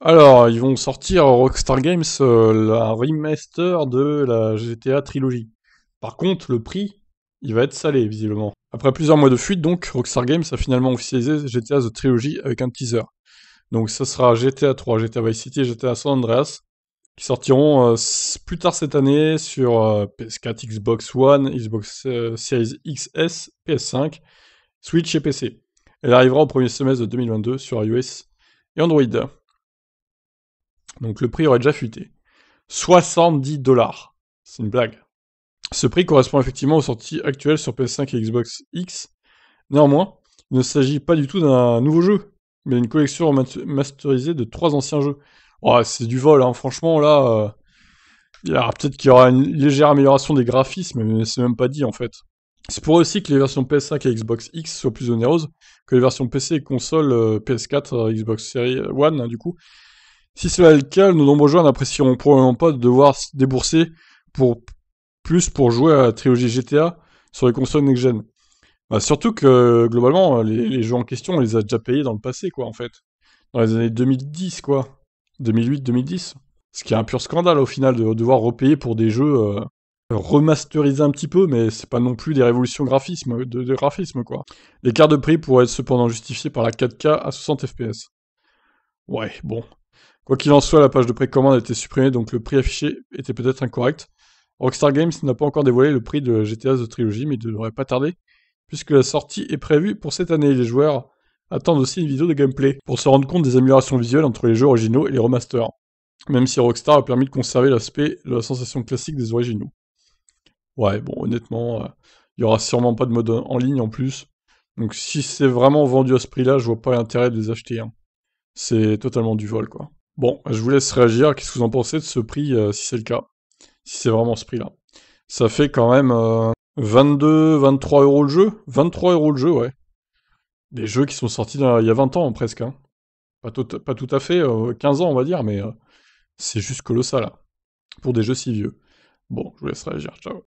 Alors, ils vont sortir Rockstar Games un remaster de la GTA Trilogy. Par contre, le prix, il va être salé, visiblement. Après plusieurs mois de fuite, donc, Rockstar Games a finalement officialisé GTA The Trilogy avec un teaser. Donc ça sera GTA 3, GTA Vice City et GTA San Andreas, qui sortiront plus tard cette année sur PS4, Xbox One, Xbox Series XS, PS5, Switch et PC. Elle arrivera au premier semestre de 2022 sur iOS et Android. Donc le prix aurait déjà fuité. 70 $. C'est une blague. Ce prix correspond effectivement aux sorties actuelles sur PS5 et Xbox X. Néanmoins, il ne s'agit pas du tout d'un nouveau jeu, mais d'une collection masterisée de 3 anciens jeux. Oh, c'est du vol, hein. Franchement, là, peut-être qu'il y aura une légère amélioration des graphismes, mais c'est même pas dit en fait. C'est pour eux aussi que les versions PS5 et Xbox X soient plus onéreuses que les versions PC et console PS4, Xbox Series One, hein, du coup. Si cela est le cas, nos nombreux joueurs n'apprécieront probablement pas de devoir débourser pour pour jouer à la trilogie GTA sur les consoles next-gen. Bah, surtout que, globalement, les jeux en question, on les a déjà payés dans le passé, quoi, en fait. Dans les années 2010, quoi. 2008-2010. Ce qui est un pur scandale, au final, de devoir repayer pour des jeux remasterisés un petit peu, mais c'est pas non plus des révolutions de graphisme, quoi. L'écart de prix pourrait être cependant justifié par la 4K à 60 FPS. Ouais, bon. Quoi qu'il en soit, la page de précommande a été supprimée, donc le prix affiché était peut-être incorrect. Rockstar Games n'a pas encore dévoilé le prix de GTA The Trilogy, mais il ne devrait pas tarder, puisque la sortie est prévue pour cette année. Les joueurs attendent aussi une vidéo de gameplay, pour se rendre compte des améliorations visuelles entre les jeux originaux et les remasters, même si Rockstar a permis de conserver l'aspect de la sensation classique des originaux. Ouais, bon, honnêtement, il y aura sûrement pas de mode en ligne en plus, donc si c'est vraiment vendu à ce prix-là, je vois pas l'intérêt de les acheter, hein. C'est totalement du vol, quoi. Bon, je vous laisse réagir. Qu'est-ce que vous en pensez de ce prix, si c'est le cas? Si c'est vraiment ce prix-là. Ça fait quand même 22, 23 € le jeu. 23 € le jeu, ouais. Des jeux qui sont sortis il y a 20 ans, presque, hein. Pas tout à fait, 15 ans, on va dire, mais c'est juste colossal, hein, pour des jeux si vieux. Bon, je vous laisse réagir. Ciao.